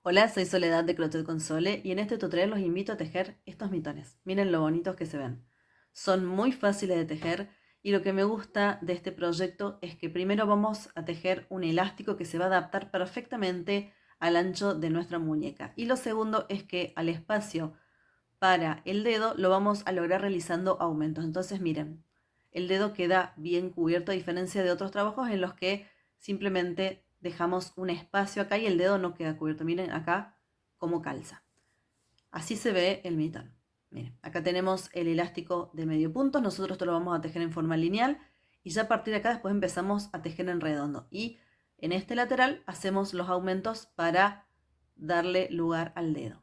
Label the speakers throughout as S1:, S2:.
S1: Hola, soy Soledad de Crochet con Sole y en este tutorial los invito a tejer estos mitones. Miren lo bonitos que se ven. Son muy fáciles de tejer y lo que me gusta de este proyecto es que primero vamos a tejer un elástico que se va a adaptar perfectamente al ancho de nuestra muñeca. Y lo segundo es que al espacio para el dedo lo vamos a lograr realizando aumentos. Entonces miren, el dedo queda bien cubierto a diferencia de otros trabajos en los que simplemente dejamos un espacio acá y el dedo no queda cubierto. Miren acá cómo calza. Así se ve el mitón. Miren, acá tenemos el elástico de medio punto. Nosotros esto lo vamos a tejer en forma lineal y ya a partir de acá después empezamos a tejer en redondo. Y en este lateral hacemos los aumentos para darle lugar al dedo.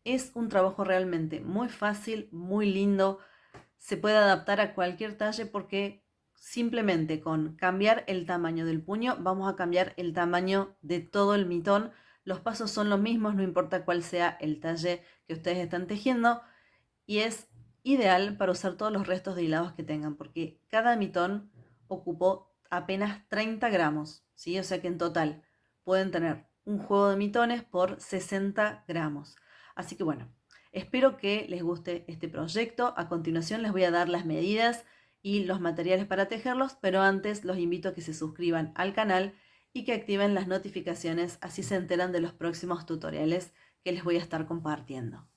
S1: Es un trabajo realmente muy fácil, muy lindo. Se puede adaptar a cualquier talle porque simplemente con cambiar el tamaño del puño vamos a cambiar el tamaño de todo el mitón. Los pasos son los mismos, no importa cuál sea el talle que ustedes están tejiendo, y es ideal para usar todos los restos de hilados que tengan porque cada mitón ocupó apenas 30 gramos, ¿sí? O sea que en total pueden tener un juego de mitones por 60 gramos. Así que bueno, espero que les guste este proyecto. A continuación les voy a dar las medidas y los materiales para tejerlos, pero antes los invito a que se suscriban al canal y que activen las notificaciones, así se enteran de los próximos tutoriales que les voy a estar compartiendo.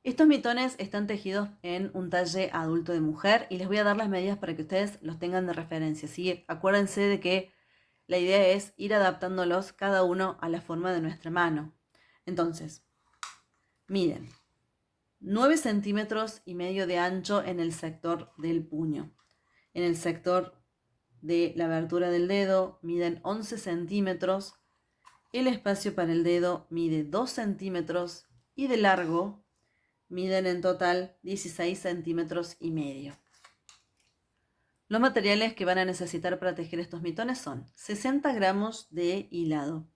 S1: Estos mitones están tejidos en un talle adulto de mujer y les voy a dar las medidas para que ustedes los tengan de referencia, ¿sí? Acuérdense de que la idea es ir adaptándolos cada uno a la forma de nuestra mano. Entonces, miden 9 centímetros y medio de ancho en el sector del puño. En el sector de la abertura del dedo miden 11 centímetros. El espacio para el dedo mide 2 centímetros y de largo miden en total 16 centímetros y medio. Los materiales que van a necesitar para tejer estos mitones son 60 gramos de hilado.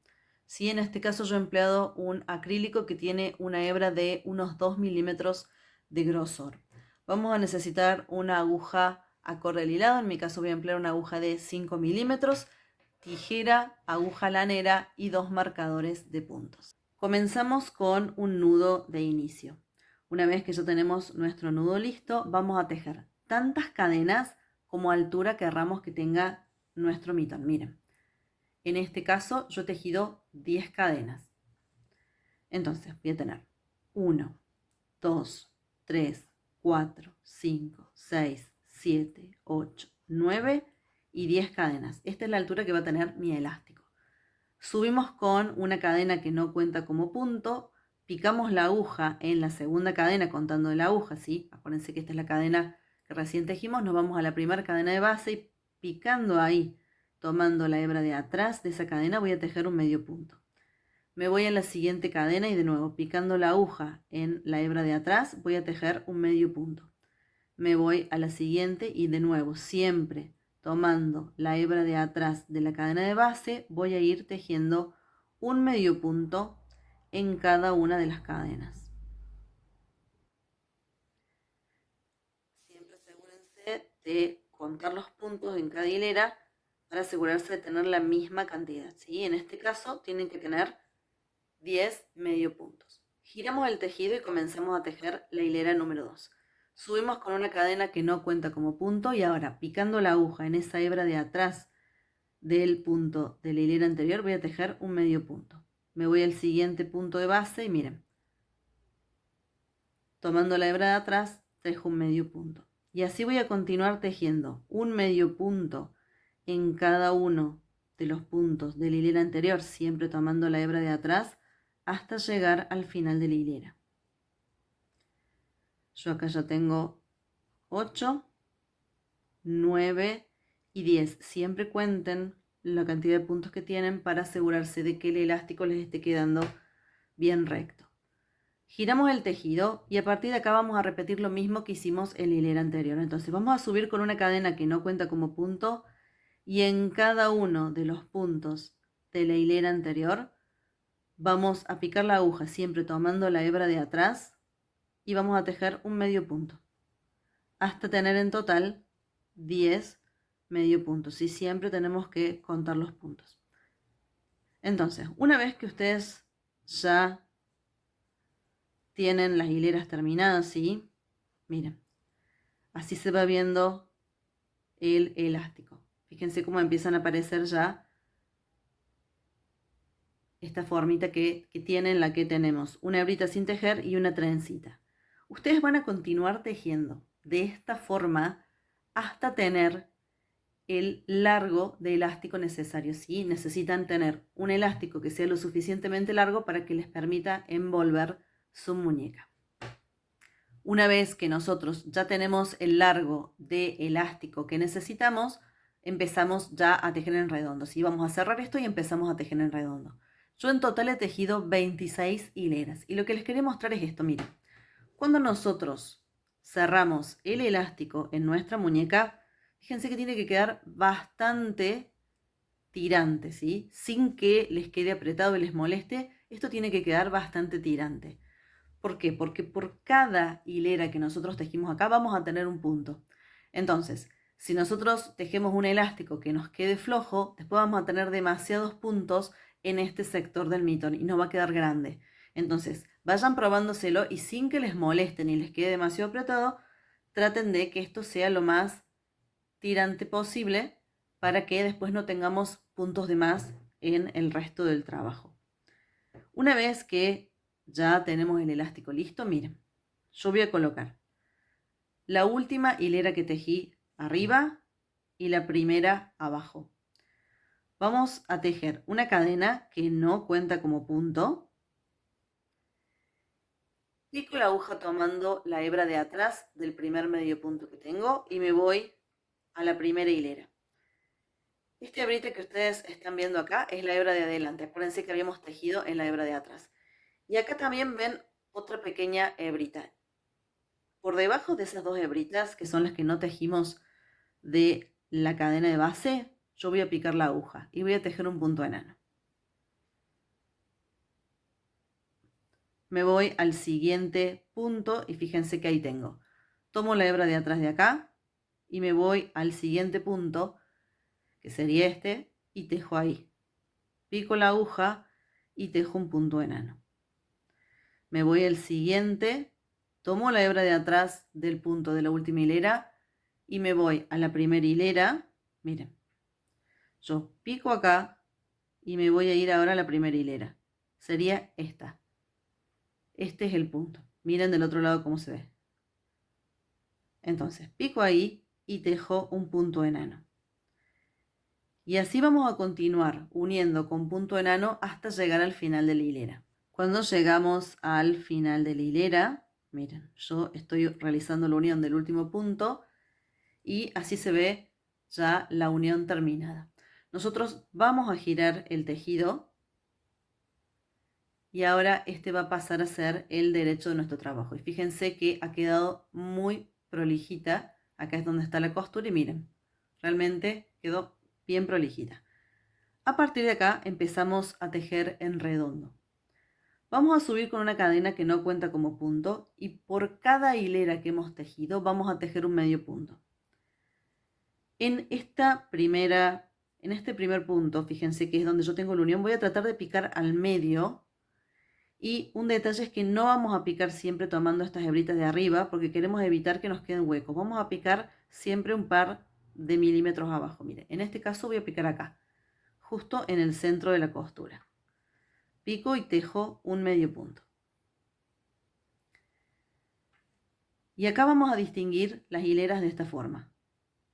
S1: ¿Sí? En este caso yo he empleado un acrílico que tiene una hebra de unos 2 milímetros de grosor. Vamos a necesitar una aguja acorde al hilado. En mi caso voy a emplear una aguja de 5 milímetros, tijera, aguja lanera y 2 marcadores de puntos. Comenzamos con un nudo de inicio. Una vez que ya tenemos nuestro nudo listo, vamos a tejer tantas cadenas como altura querramos que tenga nuestro mitón. Miren, en este caso yo he tejido 10 cadenas. Entonces voy a tener 1, 2, 3, 4, 5, 6, 7, 8, 9 y 10 cadenas. Esta es la altura que va a tener mi elástico. Subimos con una cadena que no cuenta como punto, picamos la aguja en la segunda cadena contando de la aguja, ¿sí? Acuérdense que esta es la cadena que recién tejimos, nos vamos a la primera cadena de base y picando ahí, tomando la hebra de atrás de esa cadena, voy a tejer un medio punto. Me voy a la siguiente cadena y de nuevo, picando la aguja en la hebra de atrás, voy a tejer un medio punto. Me voy a la siguiente y de nuevo, siempre tomando la hebra de atrás de la cadena de base, voy a ir tejiendo un medio punto en cada una de las cadenas. Siempre asegúrense de contar los puntos en cada hilera para asegurarse de tener la misma cantidad, ¿sí? En este caso tienen que tener 10 medio puntos. Giramos el tejido y comenzamos a tejer la hilera número 2. Subimos con una cadena que no cuenta como punto y ahora picando la aguja en esa hebra de atrás del punto de la hilera anterior voy a tejer un medio punto. Me voy al siguiente punto de base y miren, tomando la hebra de atrás tejo un medio punto. Y así voy a continuar tejiendo un medio punto en cada uno de los puntos de la hilera anterior, siempre tomando la hebra de atrás hasta llegar al final de la hilera. Yo acá ya tengo 8, 9 y 10. Siempre cuenten la cantidad de puntos que tienen para asegurarse de que el elástico les esté quedando bien recto. Giramos el tejido y a partir de acá vamos a repetir lo mismo que hicimos en la hilera anterior. Entonces vamos a subir con una cadena que no cuenta como punto y en cada uno de los puntos de la hilera anterior vamos a picar la aguja siempre tomando la hebra de atrás y vamos a tejer un medio punto hasta tener en total 10 medio puntos y siempre tenemos que contar los puntos. Entonces, una vez que ustedes ya tienen las hileras terminadas, ¿sí? Miren, así se va viendo el elástico. Fíjense cómo empiezan a aparecer ya esta formita que tienen, la que tenemos una hebrita sin tejer y una trencita. Ustedes van a continuar tejiendo de esta forma hasta tener el largo de elástico necesario. ¿Sí? Necesitan tener un elástico que sea lo suficientemente largo para que les permita envolver su muñeca. Una vez que nosotros ya tenemos el largo de elástico que necesitamos, empezamos ya a tejer en redondo. ¿Sí? Vamos a cerrar esto y empezamos a tejer en redondo. Yo en total he tejido 26 hileras y lo que les quería mostrar es esto. Miren, cuando nosotros cerramos el elástico en nuestra muñeca, fíjense que tiene que quedar bastante tirante, ¿sí? Sin que les quede apretado y les moleste, esto tiene que quedar bastante tirante. ¿Por qué? Porque por cada hilera que nosotros tejimos acá vamos a tener un punto. Entonces, si nosotros tejemos un elástico que nos quede flojo, después vamos a tener demasiados puntos en este sector del mitón y nos va a quedar grande. Entonces, vayan probándoselo y sin que les moleste ni les quede demasiado apretado, traten de que esto sea lo más tirante posible para que después no tengamos puntos de más en el resto del trabajo. Una vez que ya tenemos el elástico listo, miren, yo voy a colocar la última hilera que tejí arriba y la primera abajo. Vamos a tejer una cadena que no cuenta como punto. Pico la aguja tomando la hebra de atrás del primer medio punto que tengo y me voy a la primera hilera. Esta hebrita que ustedes están viendo acá es la hebra de adelante. Acuérdense que habíamos tejido en la hebra de atrás. Y acá también ven otra pequeña hebrita. Por debajo de esas dos hebritas, que son las que no tejimos de la cadena de base, yo voy a picar la aguja y voy a tejer un punto enano. Me voy al siguiente punto y fíjense que ahí tengo. Tomo la hebra de atrás de acá y me voy al siguiente punto, que sería este, y tejo ahí. Pico la aguja y tejo un punto enano. Me voy al siguiente, tomo la hebra de atrás del punto de la última hilera y me voy a la primera hilera. Miren, yo pico acá y me voy a ir ahora a la primera hilera. Sería esta. Este es el punto. Miren del otro lado cómo se ve. Entonces, pico ahí y tejo un punto enano. Y así vamos a continuar uniendo con punto enano hasta llegar al final de la hilera. Cuando llegamos al final de la hilera, miren, yo estoy realizando la unión del último punto y así se ve ya la unión terminada. Nosotros vamos a girar el tejido y ahora este va a pasar a ser el derecho de nuestro trabajo. Y fíjense que ha quedado muy prolijita. Acá es donde está la costura y miren, realmente quedó bien prolijita. A partir de acá empezamos a tejer en redondo. Vamos a subir con una cadena que no cuenta como punto y por cada hilera que hemos tejido vamos a tejer un medio punto. En este primer punto, fíjense que es donde yo tengo la unión, voy a tratar de picar al medio. Y un detalle es que no vamos a picar siempre tomando estas hebritas de arriba porque queremos evitar que nos queden huecos. Vamos a picar siempre un par de milímetros abajo. Mire, en este caso voy a picar acá, justo en el centro de la costura. Pico y tejo un medio punto. Y acá vamos a distinguir las hileras de esta forma.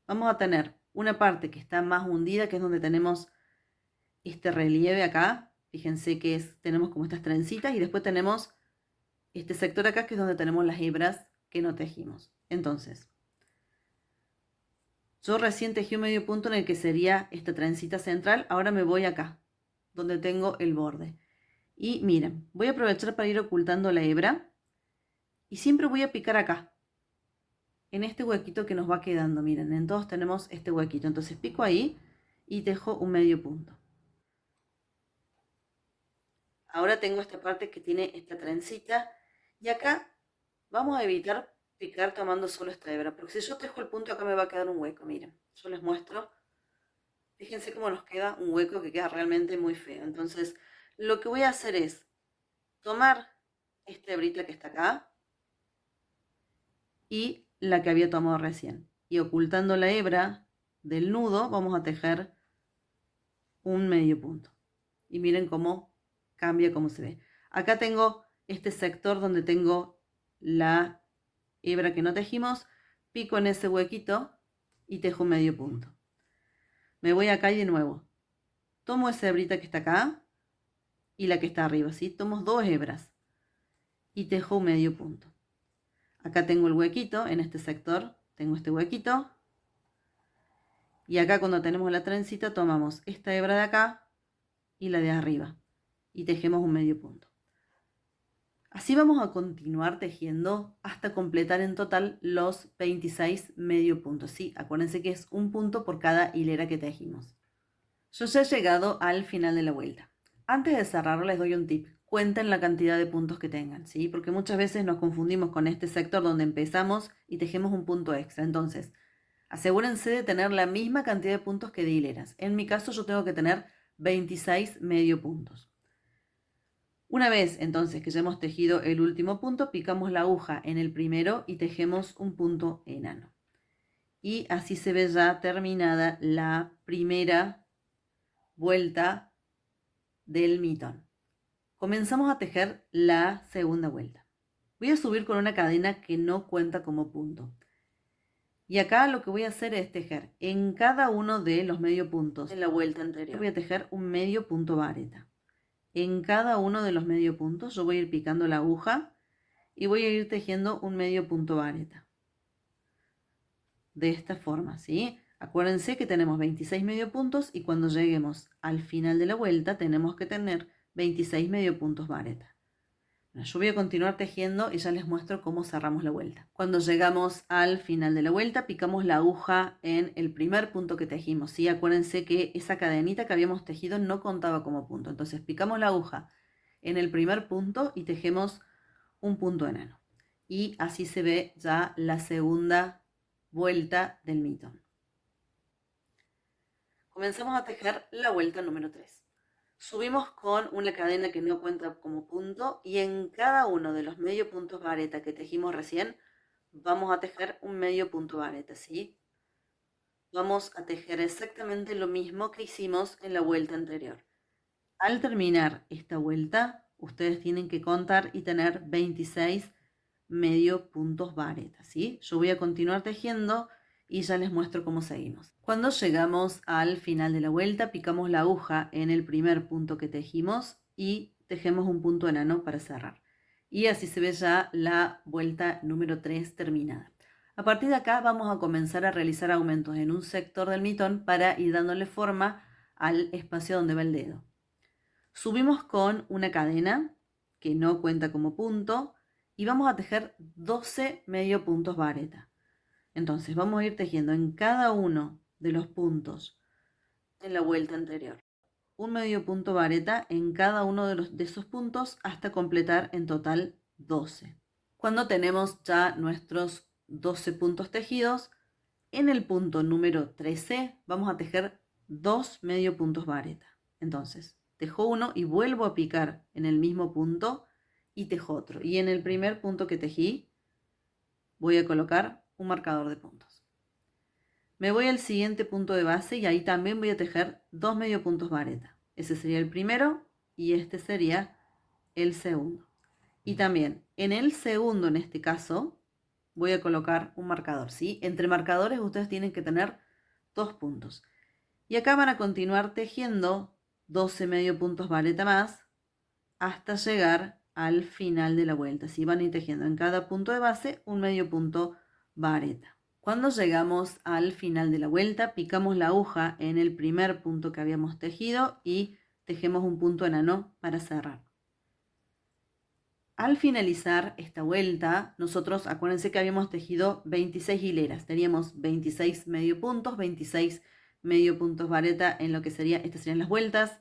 S1: Vamos a tener una parte que está más hundida, que es donde tenemos este relieve acá. Fíjense que tenemos como estas trencitas y después tenemos este sector acá, que es donde tenemos las hebras que no tejimos. Entonces, yo recién tejí un medio punto en el que sería esta trencita central. Ahora me voy acá, donde tengo el borde. Y miren, voy a aprovechar para ir ocultando la hebra. Y siempre voy a picar acá, en este huequito que nos va quedando. Miren, en todos tenemos este huequito. Entonces pico ahí y tejo un medio punto. Ahora tengo esta parte que tiene esta trencita. Y acá vamos a evitar picar tomando solo esta hebra, porque si yo tejo el punto acá me va a quedar un hueco. Miren, yo les muestro. Fíjense cómo nos queda un hueco que queda realmente muy feo. Entonces, lo que voy a hacer es tomar esta hebrita que está acá y la que había tomado recién. Y ocultando la hebra del nudo vamos a tejer un medio punto. Y miren cómo cambia, cómo se ve. Acá tengo este sector donde tengo la hebra que no tejimos, pico en ese huequito y tejo un medio punto. Me voy acá y de nuevo tomo esa hebrita que está acá y la que está arriba, ¿sí? Tomo dos hebras y tejo un medio punto. Acá tengo el huequito, en este sector tengo este huequito. Y acá cuando tenemos la trencita tomamos esta hebra de acá y la de arriba y tejemos un medio punto. Así vamos a continuar tejiendo hasta completar en total los 26 medio puntos. Sí, acuérdense que es un punto por cada hilera que tejimos. Yo ya he llegado al final de la vuelta. Antes de cerrarlo les doy un tip. Cuenten la cantidad de puntos que tengan, ¿sí? Porque muchas veces nos confundimos con este sector donde empezamos y tejemos un punto extra. Entonces, asegúrense de tener la misma cantidad de puntos que de hileras. En mi caso yo tengo que tener 26 medio puntos. Una vez entonces que ya hemos tejido el último punto, picamos la aguja en el primero y tejemos un punto enano. Y así se ve ya terminada la primera vuelta del mitón. Comenzamos a tejer la segunda vuelta. Voy a subir con una cadena que no cuenta como punto. Y acá lo que voy a hacer es tejer en cada uno de los medio puntos. En la vuelta anterior voy a tejer un medio punto vareta. En cada uno de los medio puntos yo voy a ir picando la aguja y voy a ir tejiendo un medio punto vareta. De esta forma, ¿sí? Acuérdense que tenemos 26 medio puntos y cuando lleguemos al final de la vuelta tenemos que tener 26 medio puntos vareta. Yo voy a continuar tejiendo y ya les muestro cómo cerramos la vuelta. Cuando llegamos al final de la vuelta, picamos la aguja en el primer punto que tejimos, ¿sí? Acuérdense que esa cadenita que habíamos tejido no contaba como punto. Entonces picamos la aguja en el primer punto y tejemos un punto enano. Y así se ve ya la segunda vuelta del mitón. Comenzamos a tejer la vuelta número 3. Subimos con una cadena que no cuenta como punto y en cada uno de los medio puntos vareta que tejimos recién vamos a tejer un medio punto vareta, ¿sí? Vamos a tejer exactamente lo mismo que hicimos en la vuelta anterior. Al terminar esta vuelta, ustedes tienen que contar y tener 26 medio puntos vareta, ¿sí? Yo voy a continuar tejiendo y ya les muestro cómo seguimos. Cuando llegamos al final de la vuelta, picamos la aguja en el primer punto que tejimos y tejemos un punto enano para cerrar. Y así se ve ya la vuelta número 3 terminada. A partir de acá vamos a comenzar a realizar aumentos en un sector del mitón para ir dándole forma al espacio donde va el dedo. Subimos con una cadena que no cuenta como punto y vamos a tejer 12 medio puntos vareta. Entonces vamos a ir tejiendo en cada uno de los puntos en la vuelta anterior un medio punto vareta en cada uno de esos puntos hasta completar en total 12. Cuando tenemos ya nuestros 12 puntos tejidos, en el punto número 13 vamos a tejer 2 medio puntos vareta. Entonces tejo uno y vuelvo a picar en el mismo punto y tejo otro. Y en el primer punto que tejí voy a colocar un marcador de puntos. Me voy al siguiente punto de base y ahí también voy a tejer 2 medio puntos vareta. Ese sería el primero y este sería el segundo. Y también en el segundo, en este caso, voy a colocar un marcador, ¿sí? Entre marcadores ustedes tienen que tener 2 puntos. Y acá van a continuar tejiendo 12 medio puntos vareta más hasta llegar al final de la vuelta. ¿Sí? Van a ir tejiendo en cada punto de base un medio punto vareta. Cuando llegamos al final de la vuelta, picamos la aguja en el primer punto que habíamos tejido y tejemos un punto enano para cerrar. Al finalizar esta vuelta, nosotros, acuérdense que habíamos tejido 26 hileras. Teníamos 26 medio puntos, 26 medio puntos vareta en lo que sería, estas serían las vueltas,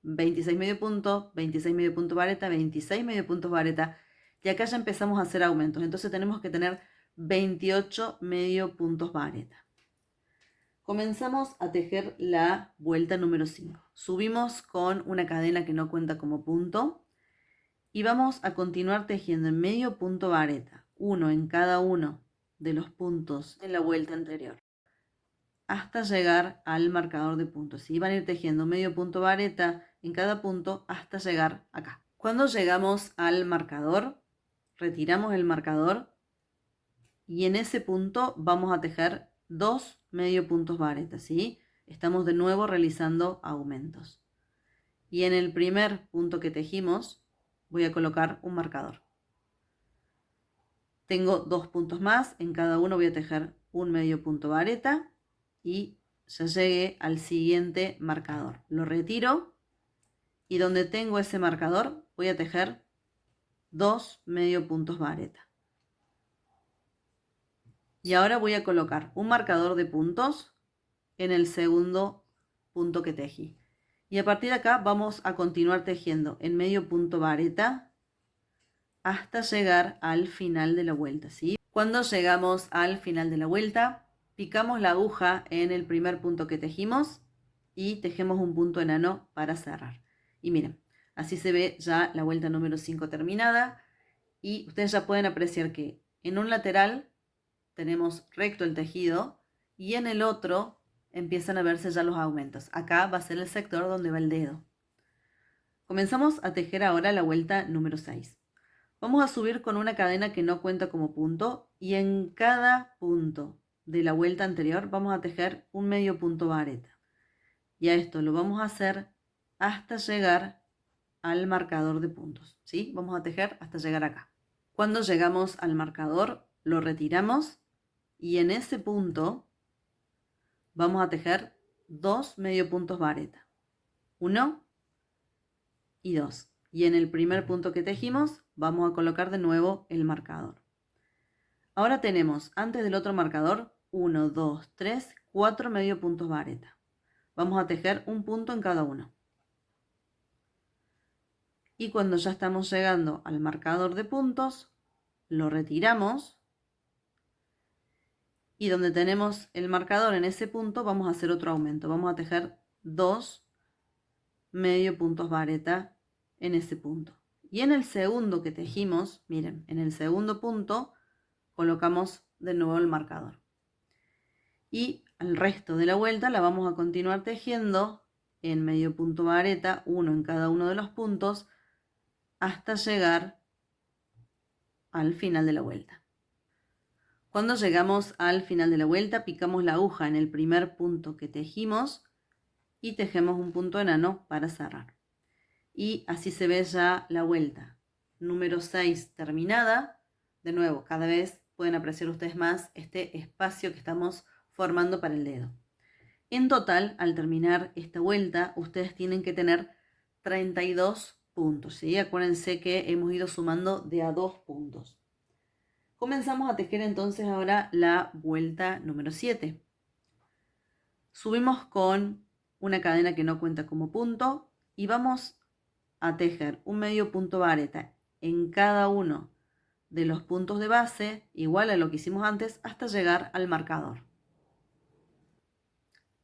S1: 26 medio punto, 26 medio punto vareta, 26 medio puntos vareta. Y acá ya empezamos a hacer aumentos. Entonces tenemos que tener 28 medio puntos vareta. Comenzamos a tejer la vuelta número 5. Subimos con una cadena que no cuenta como punto Y vamos a continuar tejiendo en medio punto vareta, uno en cada uno de los puntos de la vuelta anterior, hasta llegar al marcador de puntos. Y van a ir tejiendo medio punto vareta en cada punto hasta llegar acá. Cuando llegamos al marcador, retiramos el marcador y en ese punto vamos a tejer 2 medio puntos vareta, ¿sí? Estamos de nuevo realizando aumentos. Y en el primer punto que tejimos voy a colocar un marcador. Tengo 2 puntos más, en cada uno voy a tejer un medio punto vareta y ya llegué al siguiente marcador. Lo retiro y donde tengo ese marcador voy a tejer 2 medio puntos vareta. Y ahora voy a colocar un marcador de puntos en el segundo punto que tejí. Y a partir de acá vamos a continuar tejiendo en medio punto vareta hasta llegar al final de la vuelta, ¿sí? Cuando llegamos al final de la vuelta, picamos la aguja en el primer punto que tejimos y tejemos un punto enano para cerrar. Y miren, así se ve ya la vuelta número 5 terminada y ustedes ya pueden apreciar que en un lateral tenemos recto el tejido y en el otro empiezan a verse ya los aumentos. Acá va a ser el sector donde va el dedo. Comenzamos a tejer ahora la vuelta número 6. Vamos a subir con una cadena que no cuenta como punto y en cada punto de la vuelta anterior vamos a tejer un medio punto vareta. Y a esto lo vamos a hacer hasta llegar al marcador de puntos, ¿sí? Vamos a tejer hasta llegar acá. Cuando llegamos al marcador, lo retiramos y en ese punto vamos a tejer 2 medio puntos vareta. 1 y 2. Y en el primer punto que tejimos vamos a colocar de nuevo el marcador. Ahora tenemos antes del otro marcador 1, 2, 3, 4 medio puntos vareta. Vamos a tejer un punto en cada uno. Y cuando ya estamos llegando al marcador de puntos, lo retiramos. Y donde tenemos el marcador en ese punto vamos a hacer otro aumento. Vamos a tejer 2 medio puntos vareta en ese punto. Y en el segundo que tejimos, miren, en el segundo punto colocamos de nuevo el marcador. Y el resto de la vuelta la vamos a continuar tejiendo en medio punto vareta, uno en cada uno de los puntos, hasta llegar al final de la vuelta. Cuando llegamos al final de la vuelta, picamos la aguja en el primer punto que tejimos y tejemos un punto enano para cerrar. Y así se ve ya la vuelta número 6 terminada. De nuevo, cada vez pueden apreciar ustedes más este espacio que estamos formando para el dedo. En total, al terminar esta vuelta, ustedes tienen que tener 32 puntos, ¿sí? Acuérdense que hemos ido sumando de a 2 puntos. Comenzamos a tejer entonces ahora la vuelta número 7. Subimos con una cadena que no cuenta como punto y vamos a tejer un medio punto vareta en cada uno de los puntos de base, igual a lo que hicimos antes, hasta llegar al marcador.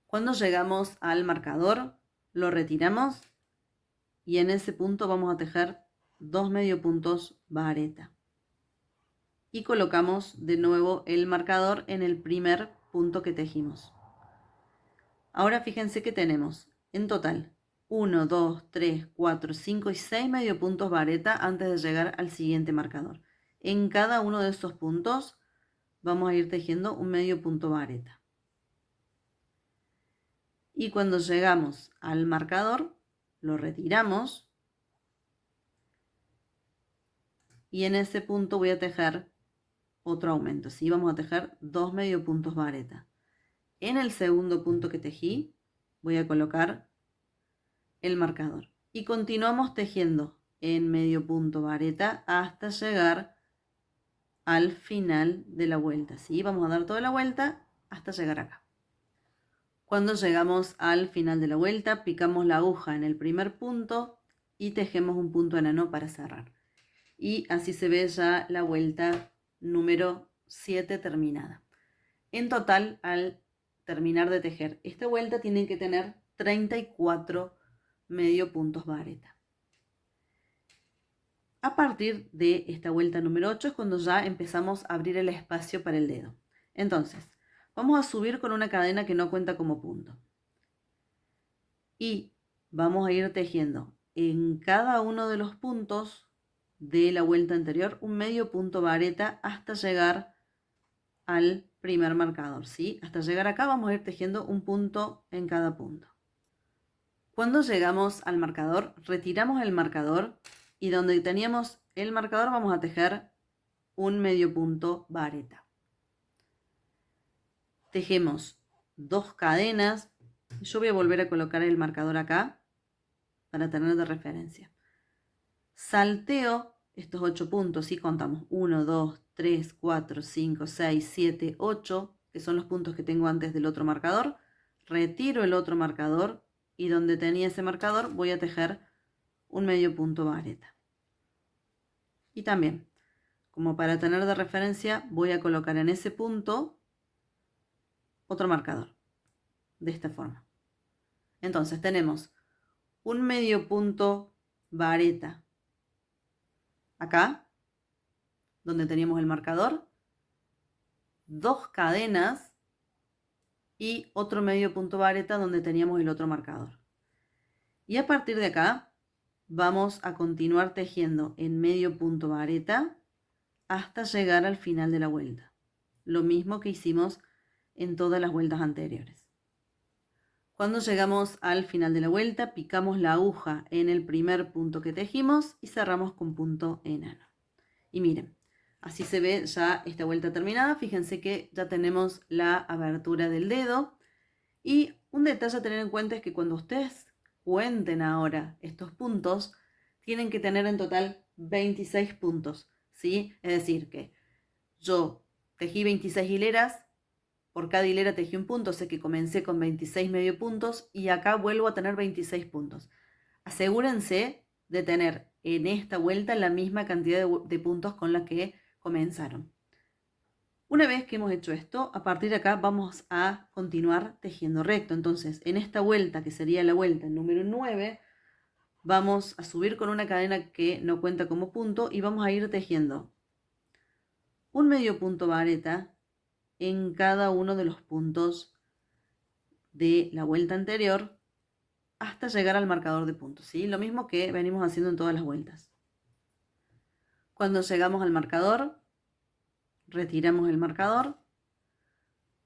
S1: Cuando llegamos al marcador, lo retiramos y en ese punto vamos a tejer 2 medio puntos vareta. Y colocamos de nuevo el marcador en el primer punto que tejimos. Ahora fíjense que tenemos en total 1, 2, 3, 4, 5 y 6 medio puntos vareta antes de llegar al siguiente marcador. En cada uno de estos puntos vamos a ir tejiendo un medio punto vareta. Y cuando llegamos al marcador, lo retiramos. Y en ese punto voy a tejer otro aumento. ¿Sí? Vamos a tejer 2 medio puntos vareta. En el segundo punto que tejí, voy a colocar el marcador. Y continuamos tejiendo en medio punto vareta hasta llegar al final de la vuelta. ¿Sí? Vamos a dar toda la vuelta hasta llegar acá. Cuando llegamos al final de la vuelta, picamos la aguja en el primer punto y tejemos un punto enano para cerrar. Y así se ve ya la vuelta número 7 terminada. En total, al terminar de tejer esta vuelta, tienen que tener 34 medio puntos vareta. A partir de esta vuelta número 8 es cuando ya empezamos a abrir el espacio para el dedo. Entonces, vamos a subir con una cadena que no cuenta como punto. Y vamos a ir tejiendo en cada uno de los puntos de la vuelta anterior un medio punto vareta hasta llegar al primer marcador, ¿sí? Hasta llegar acá vamos a ir tejiendo un punto en cada punto. Cuando llegamos al marcador, retiramos el marcador y donde teníamos el marcador vamos a tejer un medio punto vareta. Tejemos 2 cadenas. Yo voy a volver a colocar el marcador acá para tener de referencia. Salteo estos 8 puntos y contamos 1, 2, 3, 4, 5, 6, 7, 8, que son los puntos que tengo antes del otro marcador. Retiro el otro marcador y donde tenía ese marcador voy a tejer un medio punto vareta. Y también, como para tener de referencia, voy a colocar en ese punto otro marcador, de esta forma. Entonces tenemos un medio punto vareta acá, donde teníamos el marcador, 2 cadenas y otro medio punto vareta donde teníamos el otro marcador. Y a partir de acá vamos a continuar tejiendo en medio punto vareta hasta llegar al final de la vuelta. Lo mismo que hicimos en todas las vueltas anteriores. Cuando llegamos al final de la vuelta, picamos la aguja en el primer punto que tejimos y cerramos con punto enano. Y miren, así se ve ya esta vuelta terminada. Fíjense que ya tenemos la abertura del dedo. Y un detalle a tener en cuenta es que cuando ustedes cuenten ahora estos puntos, tienen que tener en total 26 puntos, ¿sí? Es decir, que yo tejí 26 hileras, por cada hilera tejí un punto, sé que comencé con 26 medio puntos y acá vuelvo a tener 26 puntos. Asegúrense de tener en esta vuelta la misma cantidad de puntos con la que comenzaron. Una vez que hemos hecho esto, a partir de acá vamos a continuar tejiendo recto. Entonces, en esta vuelta, que sería la vuelta número 9, vamos a subir con una cadena que no cuenta como punto y vamos a ir tejiendo un medio punto vareta en cada uno de los puntos de la vuelta anterior hasta llegar al marcador de puntos, ¿sí? Lo mismo que venimos haciendo en todas las vueltas. Cuando llegamos al marcador, retiramos el marcador,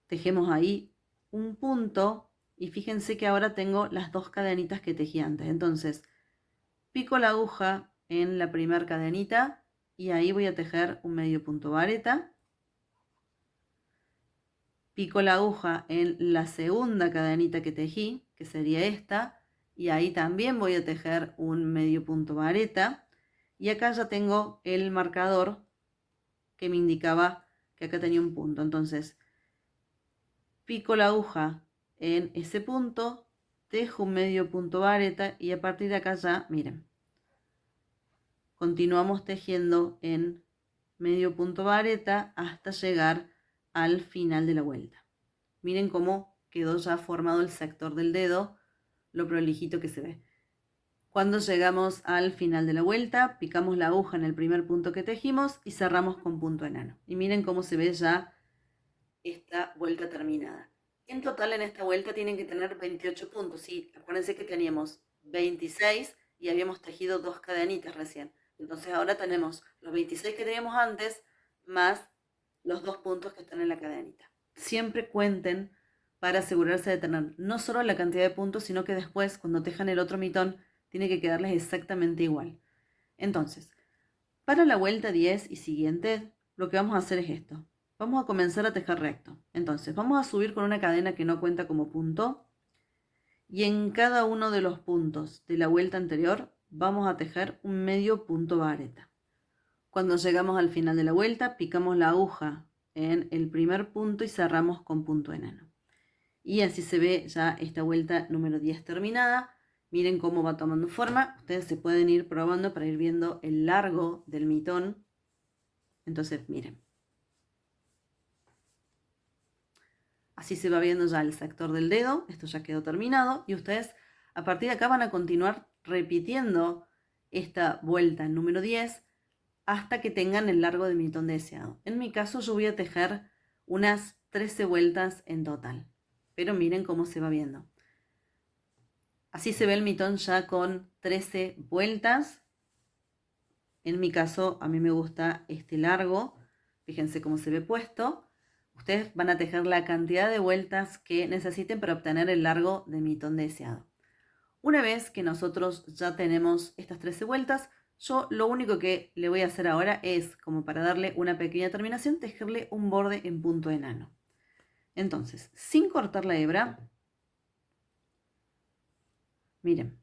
S1: tejemos ahí un punto y fíjense que ahora tengo las 2 cadenitas que tejí antes. Entonces, pico la aguja en la primera cadenita y ahí voy a tejer un medio punto vareta. Pico la aguja en la segunda cadenita que tejí, que sería esta, y ahí también voy a tejer un medio punto vareta. Y acá ya tengo el marcador que me indicaba que acá tenía un punto. Entonces, pico la aguja en ese punto, tejo un medio punto vareta y a partir de acá ya, miren, continuamos tejiendo en medio punto vareta hasta llegar al final de la vuelta. Miren cómo quedó ya formado el sector del dedo, lo prolijito que se ve. Cuando llegamos al final de la vuelta, picamos la aguja en el primer punto que tejimos y cerramos con punto enano. Y miren cómo se ve ya esta vuelta terminada. En total en esta vuelta tienen que tener 28 puntos. Sí, acuérdense que teníamos 26 y habíamos tejido 2 cadenitas recién. Entonces ahora tenemos los 26 que teníamos antes más los 2 puntos que están en la cadenita. Siempre cuenten para asegurarse de tener no solo la cantidad de puntos, sino que después cuando tejan el otro mitón tiene que quedarles exactamente igual. Entonces, para la vuelta 10 y siguiente, lo que vamos a hacer es esto. Vamos a comenzar a tejer recto. Entonces, vamos a subir con una cadena que no cuenta como punto. Y en cada uno de los puntos de la vuelta anterior, vamos a tejer un medio punto vareta. Cuando llegamos al final de la vuelta, picamos la aguja en el primer punto y cerramos con punto enano. Y así se ve ya esta vuelta número 10 terminada. Miren cómo va tomando forma. Ustedes se pueden ir probando para ir viendo el largo del mitón. Entonces, miren. Así se va viendo ya el sector del dedo. Esto ya quedó terminado. Y ustedes a partir de acá van a continuar repitiendo esta vuelta número 10 hasta que tengan el largo de mitón deseado. En mi caso yo voy a tejer unas 13 vueltas en total, pero miren cómo se va viendo. Así se ve el mitón ya con 13 vueltas. En mi caso a mí me gusta este largo, fíjense cómo se ve puesto. Ustedes van a tejer la cantidad de vueltas que necesiten para obtener el largo de mitón deseado. Una vez que nosotros ya tenemos estas 13 vueltas, yo lo único que le voy a hacer ahora es, como para darle una pequeña terminación, tejerle un borde en punto enano. Entonces, sin cortar la hebra, miren,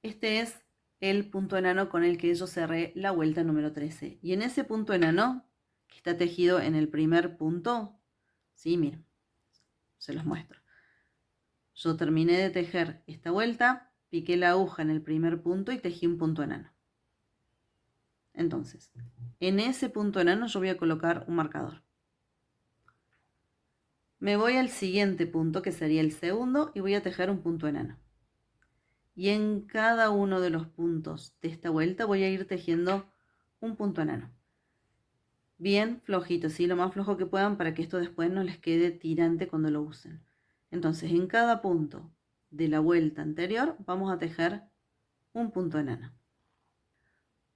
S1: este es el punto enano con el que yo cerré la vuelta número 13. Y en ese punto enano, que está tejido en el primer punto, ¿sí? Miren, se los muestro. Yo terminé de tejer esta vuelta, piqué la aguja en el primer punto y tejí un punto enano. Entonces, en ese punto enano yo voy a colocar un marcador. Me voy al siguiente punto, que sería el segundo, y voy a tejer un punto enano. Y en cada uno de los puntos de esta vuelta voy a ir tejiendo un punto enano. Bien flojito, ¿sí? Lo más flojo que puedan para que esto después no les quede tirante cuando lo usen. Entonces, en cada punto de la vuelta anterior vamos a tejer un punto enano.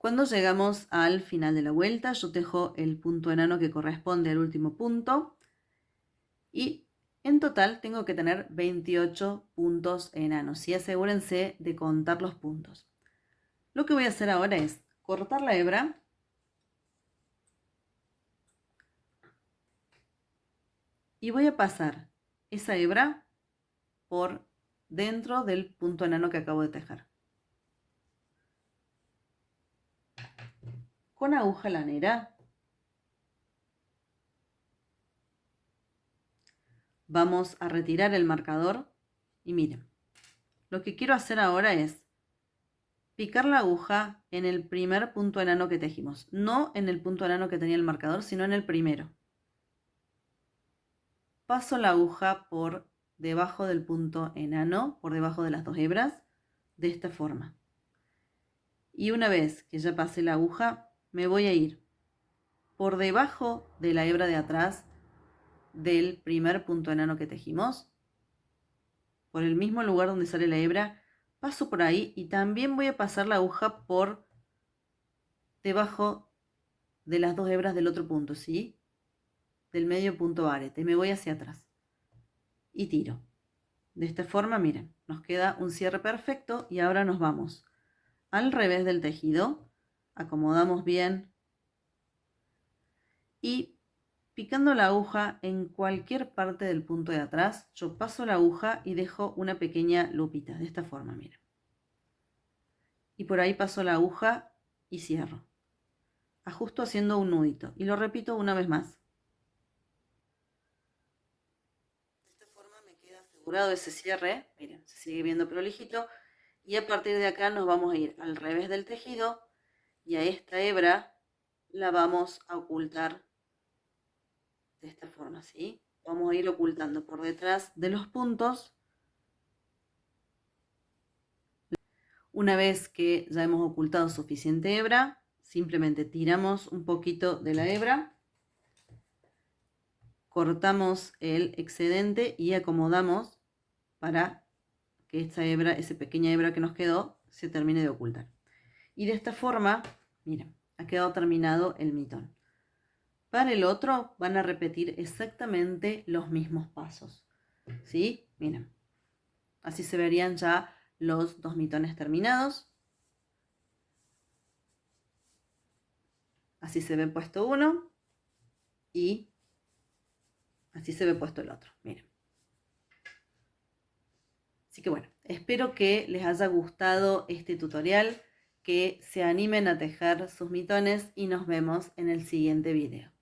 S1: Cuando llegamos al final de la vuelta, yo tejo el punto enano que corresponde al último punto y en total tengo que tener 28 puntos enanos y asegúrense de contar los puntos. Lo que voy a hacer ahora es cortar la hebra y voy a pasar esa hebra por dentro del punto enano que acabo de tejer. Con aguja lanera vamos a retirar el marcador y miren, lo que quiero hacer ahora es picar la aguja en el primer punto enano que tejimos, no en el punto enano que tenía el marcador, sino en el primero. Paso la aguja por debajo del punto enano, por debajo de las dos hebras, de esta forma. Y una vez que ya pasé la aguja, me voy a ir por debajo de la hebra de atrás del primer punto enano que tejimos, por el mismo lugar donde sale la hebra, paso por ahí y también voy a pasar la aguja por debajo de las dos hebras del otro punto, ¿sí? Del medio punto arete. Me voy hacia atrás y tiro. De esta forma, miren, nos queda un cierre perfecto y ahora nos vamos al revés del tejido, acomodamos bien y picando la aguja en cualquier parte del punto de atrás, yo paso la aguja y dejo una pequeña lupita, de esta forma, miren. Y por ahí paso la aguja y cierro. Ajusto haciendo un nudito y lo repito una vez más. De esta forma me queda asegurado ese cierre, miren, se sigue viendo prolijito. Y a partir de acá nos vamos a ir al revés del tejido y a esta hebra la vamos a ocultar de esta forma, ¿sí? Vamos a ir ocultando por detrás de los puntos. Una vez que ya hemos ocultado suficiente hebra, simplemente tiramos un poquito de la hebra, cortamos el excedente y acomodamos para que esta hebra, esa pequeña hebra que nos quedó, se termine de ocultar. Y de esta forma, miren, ha quedado terminado el mitón. Para el otro van a repetir exactamente los mismos pasos, ¿sí? Miren, así se verían ya los dos mitones terminados. Así se ve puesto uno y así se ve puesto el otro, miren. Así que bueno, espero que les haya gustado este tutorial, que se animen a tejer sus mitones y nos vemos en el siguiente video.